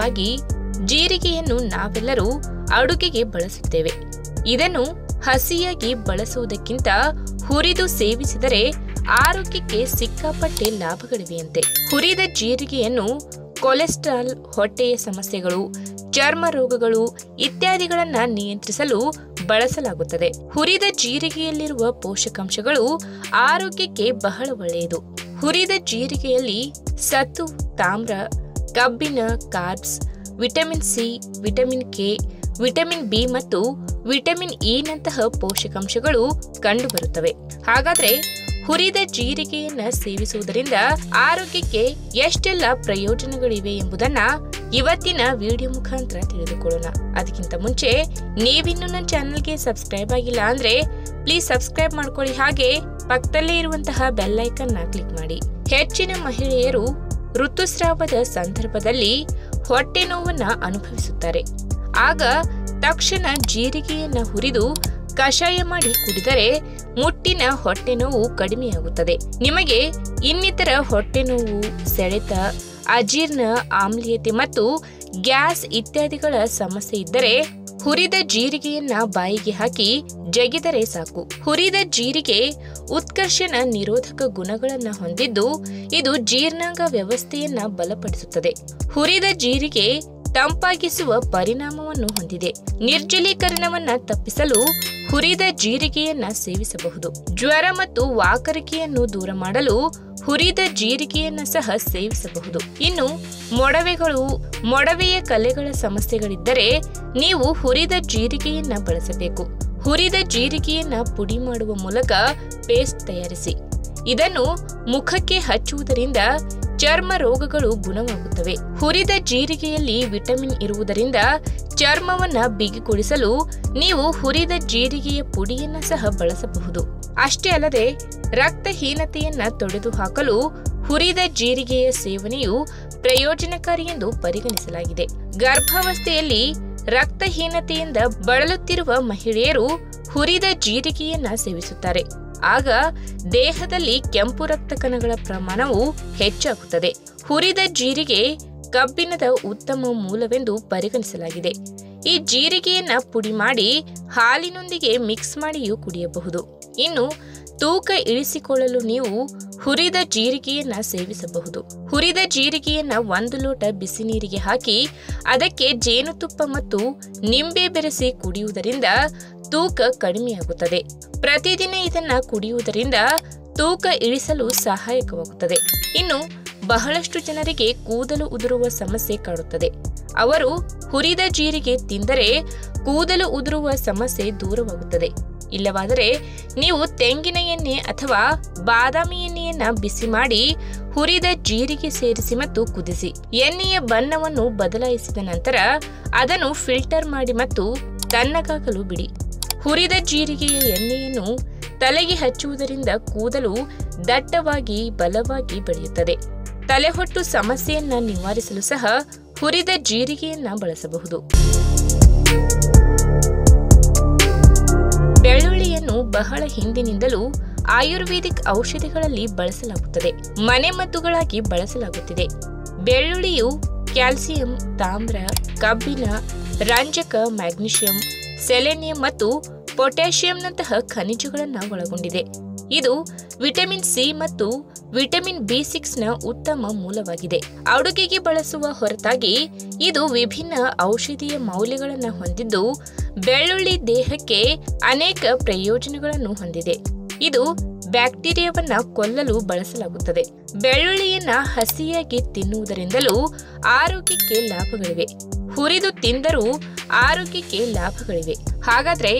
ಸಾಮಾನ್ಯವಾಗಿ ಜೀರಿಗೆಯನ್ನು ನಾವೆಲ್ಲರೂ ಅಡುಗೆಗೆ ಬಳಸುತ್ತೇವೆ. ಇದನ್ನು ಹಸಿಯಾಗಿ ಬಳಸುವುದಕ್ಕಿಂತ ಹುರಿದು ಸೇವಿಸಿದರೆ ಆರೋಗ್ಯಕ್ಕೆ ಸಿಕ್ಕಾಪಟ್ಟೆ ಲಾಭಗಳಿವೆಯಂತೆ. ಹುರಿದ ಜೀರಿಗೆಯನ್ನು ಕೊಲೆಸ್ಟ್ರಾಲ್, ಹೊಟ್ಟೆಯ ಸಮಸ್ಯೆಗಳು, ಚರ್ಮ ರೋಗಗಳು ಇತ್ಯಾದಿಗಳನ್ನು ನಿಯಂತ್ರಿಸಲು ಬಳಸಲಾಗುತ್ತದೆ. ಹುರಿದ ಜೀರಿಗೆಯಲ್ಲಿರುವ ಪೋಷಕಾಂಶಗಳು ಆರೋಗ್ಯಕ್ಕೆ ಬಹಳ ಒಳ್ಳೆಯದು. ಹುರಿದ ಜೀರಿಗೆಯಲ್ಲಿ ಸತು, ತಾಮ್ರ, ಕಬ್ಬಿಣ, carbs, vitamin C, vitamin K, vitamin B ಮತ್ತು ವಿಟಮಿನ್ ಇ ನಂತಹ ಪೋಷಕಾಂಶಗಳು ಕಂಡುಬರುತ್ತವೆ. ಹಾಗಾದ್ರೆ ಹುರಿದ ಜೀರಿಗೆಯನ್ನ ಸೇವಿಸುವುದರಿಂದ ಆರೋಗ್ಯಕ್ಕೆ ಎಷ್ಟೆಲ್ಲ ಪ್ರಯೋಜನಗಳಿವೆ ಎಂಬುದನ್ನ ಇವತ್ತಿನ ವಿಡಿಯೋ ಮುಖಾಂತರ ತಿಳಿದುಕೊಳ್ಳೋಣ. ಅದಕ್ಕಿಂತ ಮುಂಚೆ ನೀವಿನ್ನೂ ನನ್ನ ಚಾನೆಲ್ಗೆ ಸಬ್ಸ್ಕ್ರೈಬ್ ಆಗಿಲ್ಲ ಅಂದ್ರೆ ಪ್ಲೀಸ್ ಸಬ್ಸ್ಕ್ರೈಬ್ ಮಾಡ್ಕೊಳ್ಳಿ. ಹಾಗೆ ಪಕ್ಕದಲ್ಲೇ ಇರುವಂತಹ ಬೆಲ್ ಐಕಾನ್ ಕ್ಲಿಕ್ ಮಾಡಿ. ಹೆಚ್ಚಿನ ಮಹಿಳೆಯರು ಋತುಸ್ರಾವದ ಸಂದರ್ಭದಲ್ಲಿ ಹೊಟ್ಟೆ ನೋವನ್ನ ಅನುಭವಿಸುತ್ತಾರೆ. ಆಗ ತಕ್ಷಣ ಜೀರಿಗೆಯನ್ನ ಹುರಿದು ಕಷಾಯ ಮಾಡಿ ಕುಡಿದರೆ ಮುಟ್ಟಿನ ಹೊಟ್ಟೆ ನೋವು ಕಡಿಮೆಯಾಗುತ್ತದೆ. ನಿಮಗೆ ಇನ್ನಿತರ ಹೊಟ್ಟೆ ನೋವು, ಸೆಳೆತ, ಅಜೀರ್ಣ, ಆಮ್ಲೀಯತೆ ಮತ್ತು ಗ್ಯಾಸ್ ಇತ್ಯಾದಿಗಳ ಸಮಸ್ಯೆ ಇದ್ದರೆ ಹುರಿದ ಜೀರಿಗೆಯನ್ನ ಬಾಯಿಗೆ ಹಾಕಿ ಜಗಿದರೆ ಸಾಕು. ಹುರಿದ ಜೀರಿಗೆ ಉತ್ಕರ್ಷಣ ನಿರೋಧಕ ಗುಣಗಳನ್ನು ಹೊಂದಿದ್ದು ಇದು ಜೀರ್ಣಾಂಗ ವ್ಯವಸ್ಥೆಯನ್ನ ಬಲಪಡಿಸುತ್ತದೆ. ಹುರಿದ ಜೀರಿಗೆ ತಂಪಾಗಿಸುವ ಪರಿಣಾಮವನ್ನು ಹೊಂದಿದೆ. ನಿರ್ಜಲೀಕರಣವನ್ನ ತಪ್ಪಿಸಲು ಹುರಿದ ಜೀರಿಗೆಯನ್ನ ಸೇವಿಸಬಹುದು. ಜ್ವರ ಮತ್ತು ವಾಕರಿಕೆಯನ್ನು ದೂರ ಮಾಡಲು ಹುರಿದ ಜೀರಿಗೆಯನ್ನ ಸಹ ಸೇವಿಸಬಹುದು. ಇನ್ನು ಮೊಡವೆಯ ಕಲೆಗಳ ಸಮಸ್ಯೆಗಳಿದ್ದರೆ ನೀವು ಹುರಿದ ಜೀರಿಗೆಯನ್ನ ಬಳಸಬೇಕು. ಹುರಿದ ಜೀರಿಗೆಯನ್ನ ಪುಡಿ ಮಾಡುವ ಮೂಲಕ ಪೇಸ್ಟ್ ತಯಾರಿಸಿ ಇದನ್ನು ಮುಖಕ್ಕೆ ಹಚ್ಚುವುದರಿಂದ ಚರ್ಮ ರೋಗಗಳು ಗುಣವಾಗುತ್ತವೆ. ಹುರಿದ ಜೀರಿಗೆಯಲ್ಲಿ ವಿಟಮಿನ್ ಇರುವುದರಿಂದ ಚರ್ಮವನ್ನ ಬಿಗಿಗೊಳಿಸಲು ನೀವು ಹುರಿದ ಜೀರಿಗೆಯ ಪುಡಿಯನ್ನ ಸಹ ಬಳಸಬಹುದು. ಅಷ್ಟೇ ಅಲ್ಲದೆ ರಕ್ತಹೀನತೆಯನ್ನ ತೊಡೆದು ಹಾಕಲು ಹುರಿದ ಜೀರಿಗೆಯ ಸೇವನೆಯು ಪ್ರಯೋಜನಕಾರಿ ಎಂದು ಪರಿಗಣಿಸಲಾಗಿದೆ. ಗರ್ಭಾವಸ್ಥೆಯಲ್ಲಿ ರಕ್ತಹೀನತೆಯಿಂದ ಬಳಲುತ್ತಿರುವ ಮಹಿಳೆಯರು ಹುರಿದ ಜೀರಿಗೆಯನ್ನ ಸೇವಿಸುತ್ತಾರೆ. ಆಗ ದೇಹದಲ್ಲಿ ಕೆಂಪು ರಕ್ತ ಕಣಗಳ ಪ್ರಮಾಣವು ಹೆಚ್ಚಾಗುತ್ತದೆ. ಹುರಿದ ಜೀರಿಗೆ ಕಬ್ಬಿಣದ ಉತ್ತಮ ಮೂಲವೆಂದು ಪರಿಗಣಿಸಲಾಗಿದೆ. ಈ ಜೀರಿಗೆಯನ್ನ ಪುಡಿ ಮಾಡಿ ಹಾಲಿನೊಂದಿಗೆ ಮಿಕ್ಸ್ ಮಾಡಿಯೂ ಕುಡಿಯಬಹುದು. ಇನ್ನು ತೂಕ ಇಳಿಸಿಕೊಳ್ಳಲು ನೀವು ಹುರಿದ ಜೀರಿಗೆಯನ್ನ ಸೇವಿಸಬಹುದು. ಹುರಿದ ಜೀರಿಗೆಯನ್ನ 1 ಲೋಟ ಬಿಸಿ ನೀರಿಗೆ ಹಾಕಿ ಅದಕ್ಕೆ ಜೇನುತುಪ್ಪ ಮತ್ತು ನಿಂಬೆ ಬೆರೆಸಿ ಕುಡಿಯುವುದರಿಂದ ತೂಕ ಕಡಿಮೆಯಾಗುತ್ತದೆ. ಪ್ರತಿದಿನ ಇದನ್ನ ಕುಡಿಯುವುದರಿಂದ ತೂಕ ಇಳಿಸಲು ಸಹಾಯಕವಾಗುತ್ತದೆ. ಇನ್ನು ಬಹಳಷ್ಟು ಜನರಿಗೆ ಕೂದಲು ಉದುರುವ ಸಮಸ್ಯೆ ಕಾಡುತ್ತದೆ. ಅವರು ಹುರಿದ ಜೀರಿಗೆ ತಿಂದರೆ ಕೂದಲು ಉದುರುವ ಸಮಸ್ಯೆ ದೂರವಾಗುತ್ತದೆ. ಇಲ್ಲವಾದರೆ ನೀವು ತೆಂಗಿನ ಎಣ್ಣೆ ಅಥವಾ ಬಾದಾಮಿ ಎಣ್ಣೆಯನ್ನ ಬಿಸಿ ಮಾಡಿ ಹುರಿದ ಜೀರಿಗೆ ಸೇರಿಸಿ ಮತ್ತು ಕುದಿಸಿ ಎಣ್ಣೆಯ ಬಣ್ಣವನ್ನು ಬದಲಾಯಿಸಿದ ನಂತರ ಅದನ್ನು ಫಿಲ್ಟರ್ ಮಾಡಿ ಮತ್ತು ತಣ್ಣಗಾಗಲು ಬಿಡಿ. ಹುರಿದ ಜೀರಿಗೆಯ ಎಣ್ಣೆಯನ್ನು ತಲೆಗೆ ಹಚ್ಚುವುದರಿಂದ ಕೂದಲು ದಟ್ಟವಾಗಿ ಬಲವಾಗಿ ಬೆಳೆಯುತ್ತದೆ. ತಲೆಹೊಟ್ಟು ಸಮಸ್ಯೆಯನ್ನ ನಿವಾರಿಸಲು ಸಹ ಹುರಿದ ಜೀರಿಗೆಯನ್ನ ಬಳಸಬಹುದು. ಬೆಳ್ಳುಳ್ಳಿಯನ್ನು ಬಹಳ ಹಿಂದಿನಿಂದಲೂ ಆಯುರ್ವೇದಿಕ್ ಔಷಧಿಗಳಲ್ಲಿ ಬಳಸಲಾಗುತ್ತದೆ. ಮನೆಮದ್ದುಗಳಾಗಿ ಬಳಸಲಾಗುತ್ತಿದೆ. ಬೆಳ್ಳುಳ್ಳಿಯು ಕ್ಯಾಲ್ಸಿಯಂ, ತಾಮ್ರ, ಕಬ್ಬಿಣ, ರಂಜಕ, ಮ್ಯಾಗ್ನೀಷಿಯಂ, ಸೆಲೆನಿಯಂ ಮತ್ತು ಪೊಟ್ಯಾಷಿಯಂನಂತಹ ಖನಿಜಗಳನ್ನು ಒಳಗೊಂಡಿದೆ. ಇದು ವಿಟಮಿನ್ ಸಿ ಮತ್ತು ವಿಟಮಿನ್ ಬಿ6ನ ಉತ್ತಮ ಮೂಲವಾಗಿದೆ. ಅಡುಗೆಗೆ ಬಳಸುವ ಹೊರತಾಗಿ ಇದು ವಿಭಿನ್ನ ಔಷಧೀಯ ಮೌಲ್ಯಗಳನ್ನು ಹೊಂದಿದ್ದು ಬೆಳ್ಳುಳ್ಳಿ ದೇಹಕ್ಕೆ ಅನೇಕ ಪ್ರಯೋಜನಗಳನ್ನು ಹೊಂದಿದೆ. ಇದು ಬ್ಯಾಕ್ಟೀರಿಯಾವನ್ನ ಕೊಲ್ಲಲು ಬಳಸಲಾಗುತ್ತದೆ. ಬೆಳ್ಳುಳ್ಳಿಯನ್ನ ಹಸಿಯಾಗಿ ತಿನ್ನುವುದರಿಂದಲೂ ಆರೋಗ್ಯಕ್ಕೆ ಲಾಭಗಳಿವೆ. ಹುರಿದು ತಿಂದರೂ ಆರೋಗ್ಯಕ್ಕೆ ಲಾಭಗಳಿವೆ. ಹಾಗಾದ್ರೆ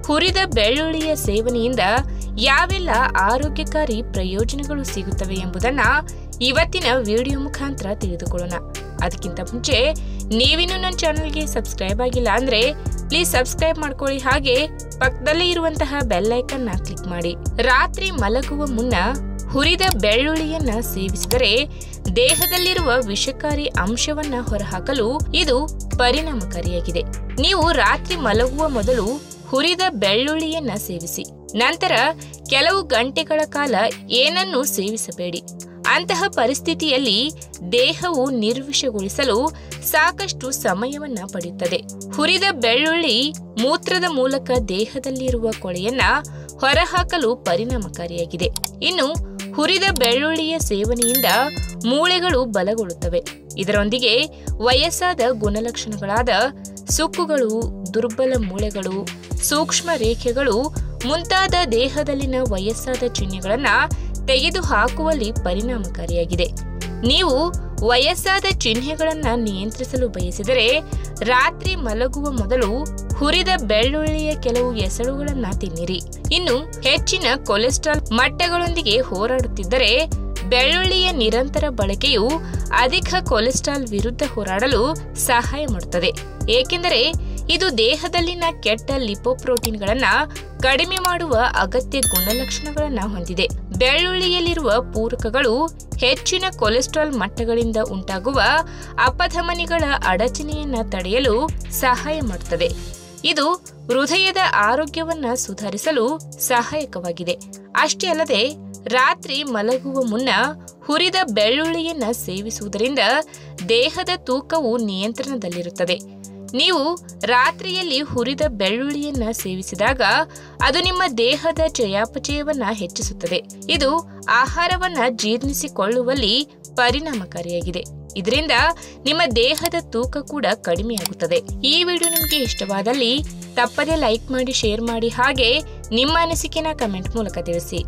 ಹುರಿದ ಬೆಳ್ಳುಳ್ಳಿಯ ಸೇವನೆಯಿಂದ ಯಾವೆಲ್ಲ ಆರೋಗ್ಯಕಾರಿ ಪ್ರಯೋಜನಗಳು ಸಿಗುತ್ತವೆ ಎಂಬುದನ್ನ ಇವತ್ತಿನ ವಿಡಿಯೋ ಮುಖಾಂತರ ತಿಳಿದುಕೊಳ್ಳೋಣ. ಅದಕ್ಕಿಂತ ಮುಂಚೆ ನೀವಿನ್ನೂ ನನ್ನ ಚಾನೆಲ್ಗೆ ಸಬ್ಸ್ಕ್ರೈಬ್ ಆಗಿಲ್ಲ ಅಂದ್ರೆ ಪ್ಲೀಸ್ ಸಬ್ಸ್ಕ್ರೈಬ್ ಮಾಡ್ಕೊಳ್ಳಿ. ಹಾಗೆ ಪಕ್ಕದಲ್ಲಿ ಇರುವಂತಹ ಬೆಲ್ ಐಕಾನ್ ಕ್ಲಿಕ್ ಮಾಡಿ. ರಾತ್ರಿ ಮಲಗುವ ಮುನ್ನ ಹುರಿದ ಬೆಳ್ಳುಳ್ಳಿಯನ್ನ ಸೇವಿಸಿದರೆ ದೇಹದಲ್ಲಿರುವ ವಿಷಕಾರಿ ಅಂಶವನ್ನ ಹೊರಹಾಕಲು ಇದು ಪರಿಣಾಮಕಾರಿಯಾಗಿದೆ. ನೀವು ರಾತ್ರಿ ಮಲಗುವ ಮೊದಲು ಹುರಿದ ಬೆಳ್ಳುಳ್ಳಿಯನ್ನ ಸೇವಿಸಿ. ನಂತರ ಕೆಲವು ಗಂಟೆಗಳ ಕಾಲ ಏನನ್ನೂ ಸೇವಿಸಬೇಡಿ. ಅಂತಹ ಪರಿಸ್ಥಿತಿಯಲ್ಲಿ ದೇಹವು ನಿರ್ವಿಷಗೊಳಿಸಲು ಸಾಕಷ್ಟು ಸಮಯವನ್ನ ಪಡೆಯುತ್ತದೆ. ಹುರಿದ ಬೆಳ್ಳುಳ್ಳಿ ಮೂತ್ರದ ಮೂಲಕ ದೇಹದಲ್ಲಿರುವ ಕೊಳೆಯನ್ನ ಹೊರಹಾಕಲು ಪರಿಣಾಮಕಾರಿಯಾಗಿದೆ. ಇನ್ನು ಹುರಿದ ಬೆಳ್ಳುಳ್ಳಿಯ ಸೇವನೆಯಿಂದ ಮೂಳೆಗಳು ಬಲಗೊಳ್ಳುತ್ತವೆ. ಇದರೊಂದಿಗೆ ವಯಸ್ಸಾದ ಗುಣಲಕ್ಷಣಗಳಾದ ಸುಕ್ಕುಗಳು, ದುರ್ಬಲ ಮೂಳೆಗಳು, ಸೂಕ್ಷ್ಮ ರೇಖೆಗಳು ಮುಂತಾದ ದೇಹದಲ್ಲಿನ ವಯಸ್ಸಾದ ಚಿಹ್ನೆಗಳನ್ನು ತೆಗೆದುಹಾಕುವಲ್ಲಿ ಪರಿಣಾಮಕಾರಿಯಾಗಿದೆ. ನೀವು ವಯಸ್ಸಾದ ಚಿಹ್ನೆಗಳನ್ನು ನಿಯಂತ್ರಿಸಲು ಬಯಸಿದರೆ ರಾತ್ರಿ ಮಲಗುವ ಮೊದಲು ಹುರಿದ ಬೆಳ್ಳುಳ್ಳಿಯ ಕೆಲವು ಎಸಳುಗಳನ್ನು ತಿನ್ನಿರಿ. ಇನ್ನು ಹೆಚ್ಚಿನ ಕೊಲೆಸ್ಟ್ರಾಲ್ ಮಟ್ಟಗಳೊಂದಿಗೆ ಹೋರಾಡುತ್ತಿದ್ದರೆ ಬೆಳ್ಳುಳ್ಳಿಯ ನಿರಂತರ ಬಳಕೆಯು ಅಧಿಕ ಕೊಲೆಸ್ಟ್ರಾಲ್ ವಿರುದ್ಧ ಹೋರಾಡಲು ಸಹಾಯ ಮಾಡುತ್ತದೆ. ಏಕೆಂದರೆ ಇದು ದೇಹದಲ್ಲಿನ ಕೆಟ್ಟ ಲಿಪೋಪ್ರೋಟೀನ್ಗಳನ್ನು ಕಡಿಮೆ ಮಾಡುವ ಅಗತ್ಯ ಗುಣಲಕ್ಷಣಗಳನ್ನು ಹೊಂದಿದೆ. ಬೆಳ್ಳುಳ್ಳಿಯಲ್ಲಿರುವ ಪೂರಕಗಳು ಹೆಚ್ಚಿನ ಕೊಲೆಸ್ಟ್ರಾಲ್ ಮಟ್ಟಗಳಿಂದ ಉಂಟಾಗುವ ಅಪಧಮನಿಗಳ ಅಡಚಣೆಯನ್ನು ತಡೆಯಲು ಸಹಾಯ ಮಾಡುತ್ತದೆ. ಇದು ಹೃದಯದ ಆರೋಗ್ಯವನ್ನು ಸುಧಾರಿಸಲು ಸಹಾಯಕವಾಗಿದೆ. ಅಷ್ಟೇ ಅಲ್ಲದೆ ರಾತ್ರಿ ಮಲಗುವ ಮುನ್ನ ಹುರಿದ ಬೆಳ್ಳುಳ್ಳಿಯನ್ನ ಸೇವಿಸುವುದರಿಂದ ದೇಹದ ತೂಕವು ನಿಯಂತ್ರಣದಲ್ಲಿರುತ್ತದೆ. ನೀವು ರಾತ್ರಿಯಲ್ಲಿ ಹುರಿದ ಬೆಳ್ಳುಳ್ಳಿಯನ್ನ ಸೇವಿಸಿದಾಗ ಅದು ನಿಮ್ಮ ದೇಹದ ಚಯಾಪಚಯವನ್ನ ಹೆಚ್ಚಿಸುತ್ತದೆ. ಇದು ಆಹಾರವನ್ನ ಜೀರ್ಣಿಸಿಕೊಳ್ಳುವಲ್ಲಿ ಪರಿಣಾಮಕಾರಿಯಾಗಿದೆ. ಇದರಿಂದ ನಿಮ್ಮ ದೇಹದ ತೂಕ ಕೂಡ ಕಡಿಮೆಯಾಗುತ್ತದೆ. ಈ ವಿಡಿಯೋ ನಿಮಗೆ ಇಷ್ಟವಾದಲ್ಲಿ ತಪ್ಪದೇ ಲೈಕ್ ಮಾಡಿ, ಶೇರ್ ಮಾಡಿ, ಹಾಗೆ ನಿಮ್ಮ ಅನಿಸಿಕೆನ ಕಮೆಂಟ್ ಮೂಲಕ ತಿಳಿಸಿ.